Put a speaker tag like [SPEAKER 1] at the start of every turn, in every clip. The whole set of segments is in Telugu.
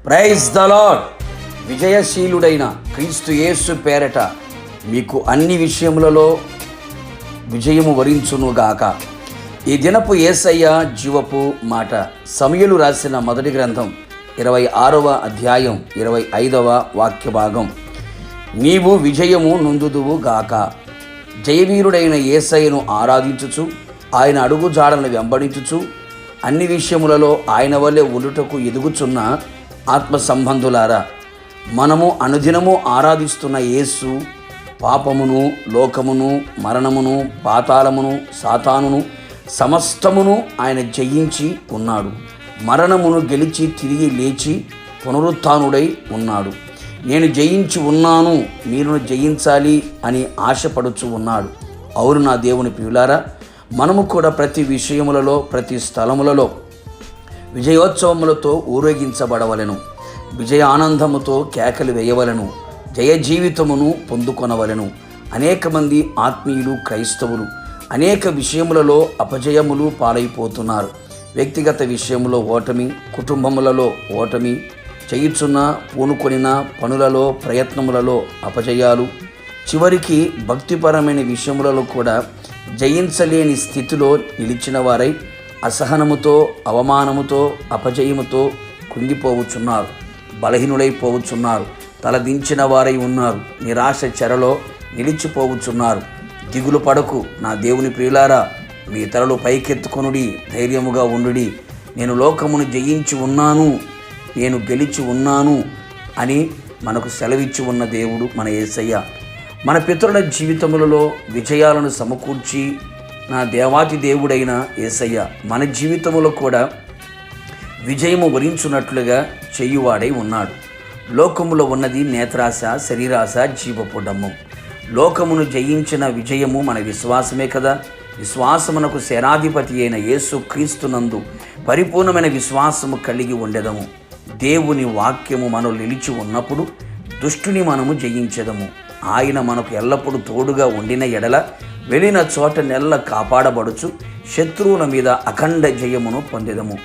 [SPEAKER 1] Praise the lord. విజయశీలుడైన క్రీస్తు యేసు పేరట మీకు అన్ని విషయములలో విజయము వరించునుగాక. ఈ దినపు యేసయ్య జీవపు మాట. సమూయేలు రాసిన మొదటి గ్రంథం 26వ అధ్యాయం 25వ వాక్య భాగం. నీవు విజయము నొందుదువు గాక. జయవీరుడైన యేసయ్యను ఆరాధించుచు ఆయన అడుగు జాడలను వెంబడించుచు అన్ని విషయములలో ఆయన వల్లే ఉండుటకు ఎదుగుచున్న ఆత్మ సంబంధులారా, మనము అనుదినము ఆరాధిస్తున్న యేసు పాపమును, లోకమును, మరణమును, పాతాళమును, సాతానును సమస్తమును ఆయన జయించి ఉన్నాడు. మరణమును గెలిచి తిరిగి లేచి పునరుత్థానుడై ఉన్నాడు. నేను జయించి ఉన్నాను, మీరు జయించాలి అని ఆశపడుచు ఉన్నాడు. అవును నా దేవుని ప్రియులారా, మనము కూడా ప్రతి విషయములలో, ప్రతి స్థలములలో విజయోత్సవములతో ఊరేగించబడవలెను. విజయ ఆనందముతో కేకలు వేయవలెను. జయ జీవితమును పొందుకొనవలెను. అనేక మంది ఆత్మీయులు, క్రైస్తవులు అనేక విషయములలో అపజయములు పాలైపోతున్నారు. వ్యక్తిగత విషయములో ఓటమి, కుటుంబములలో ఓటమి, చేయుచున్న పూనుకొనిన పనులలో, ప్రయత్నములలో అపజయాలు, చివరికి భక్తిపరమైన విషయములలో కూడా జయించలేని స్థితిలో నిలిచిన వారై అసహనముతో, అవమానముతో, అపజయముతో కుంగిపోవచ్చున్నారు. బలహీనులైపోవచ్చున్నారు. తలదించిన వారై ఉన్నారు. నిరాశ చెరలో నిలిచిపోవచ్చున్నారు. దిగులు పడకు నా దేవుని ప్రియులారా, మీ తలలు పైకెత్తుకొనుడి, ధైర్యముగా ఉండుడి. నేను లోకమును జయించి ఉన్నాను, నేను గెలిచి ఉన్నాను అని మనకు సెలవిచ్చి ఉన్న దేవుడు మన యేసయ్య. మన పితరుల జీవితములలో విజయాలను సమకూర్చి నా దేవాతి దేవుడైన యేసయ్య మన జీవితములో కూడా విజయము వరించున్నట్లుగా చేయువాడై ఉన్నాడు. లోకములో ఉన్నది నేత్రాశ, శరీరాశ, జీవపు డమ్మం. లోకమును జయించిన విజయము మన విశ్వాసమే కదా. విశ్వాసమునకు సేనాధిపతి అయిన యేసు క్రీస్తునందు పరిపూర్ణమైన విశ్వాసము కలిగి ఉండెదము. దేవుని వాక్యము మనలో నిలిచి ఉన్నప్పుడు దుష్టుని మనము జయించెదము. ఆయన మనకు ఎల్లప్పుడూ తోడుగా ఉండిన ఎడల వెళ్ళిన చోట నెల్ల కాపాడబడుచు శత్రువుల మీద అఖండ జయమును పొందెదము.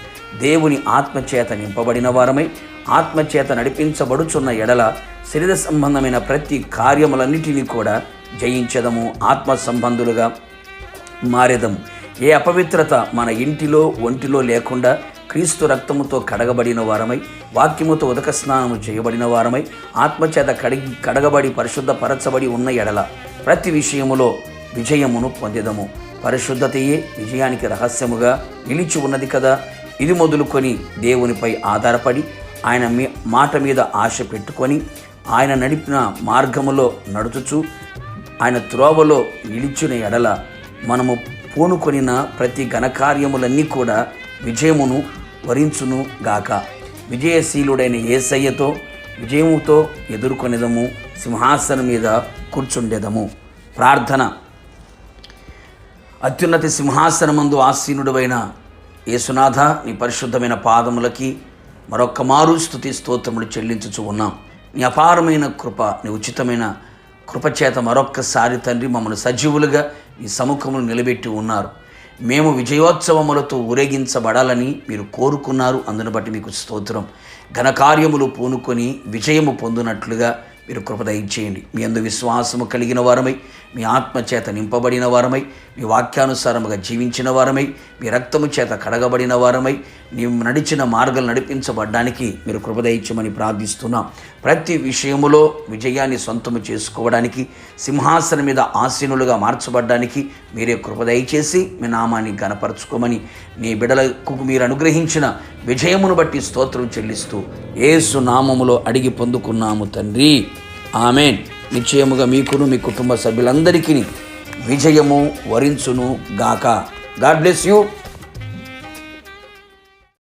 [SPEAKER 1] దేవుని ఆత్మచేత నింపబడిన వారమై ఆత్మచేత నడిపించబడుచున్న ఎడల శరీర సంబంధమైన ప్రతి కార్యములన్నిటినీ కూడా జయించెదము. ఆత్మ సంబంధులుగా మారెదము. ఏ అపవిత్రత మన ఇంటిలో, ఒంటిలో లేకుండా క్రీస్తు రక్తముతో కడగబడిన వారమై, వాక్యముతో ఉదక స్నానము చేయబడిన వారమై, ఆత్మచేత కడగబడి పరిశుద్ధపరచబడి ఉన్న ఎడల ప్రతి విషయములో విజయమును పొందెదము. పరిశుద్ధతయే విజయానికి రహస్యముగా నిలిచి ఉన్నది కదా. ఇది మొదలుకొని దేవునిపై ఆధారపడి ఆయన మాట మీద ఆశ పెట్టుకొని ఆయన నడిపిన మార్గములో నడుచుచు ఆయన త్రోవలో నిలిచిన ఎడల మనము పూనుకొనిన ప్రతి ఘనకార్యములన్నీ కూడా విజయమును వరించును గాక. విజయశీలుడైన యేసయ్యతో విజయముతో ఎదుర్కొనేదము. సింహాసనం మీద కూర్చుండేదము. ప్రార్థన. అత్యున్నత సింహాసనమందు ఆసీనుడైన యేసునాథ, నీ పరిశుద్ధమైన పాదములకి మరొక్క మారు స్తుతి స్తోత్రములు చెల్లించుచు ఉన్నాం. నీ అపారమైన కృప, నీ ఉచితమైన కృపచేత మరొక్కసారి తండ్రి మమ్మల్ని సజీవులుగా ఈ సముఖములు నిలబెట్టి ఉన్నారు. మేము విజయోత్సవములతో ఊరేగించబడాలని మీరు కోరుకున్నారు. అందును బట్టి మీకు స్తోత్రం. ఘనకార్యములు పూనుకొని విజయము పొందినట్లుగా మీరు కృప దయచేయండి. మీ యందు విశ్వాసము కలిగిన వారమై, మీ ఆత్మచేత నింపబడిన వారమై, మీ వాక్యానుసారముగా జీవించిన వారమై, మీ రక్తము చేత కడగబడిన వారమై, నీవు నడిచిన మార్గాలు నడిపించబడ్డానికి మీరు కృప దయచేయమని ప్రార్థిస్తున్నాం. ప్రతి విషయములో విజయాన్ని సొంతము చేసుకోవడానికి, సింహాసనం మీద ఆసీనులుగా మార్చబడ్డానికి మీరే కృప దయచేసి మీ నామాన్ని ఘనపరచుకోమని నీ బిడ్డలకు మీరు అనుగ్రహించిన విజయమును బట్టి స్తోత్రం చెల్లిస్తూ యేసు నామములో అడిగి పొందుకున్నాము తండ్రి. ఆమేన్. నిశ్చయముగా మీకును మీ కుటుంబ సభ్యులందరికీ విజయము వరించును గాక. God bless you.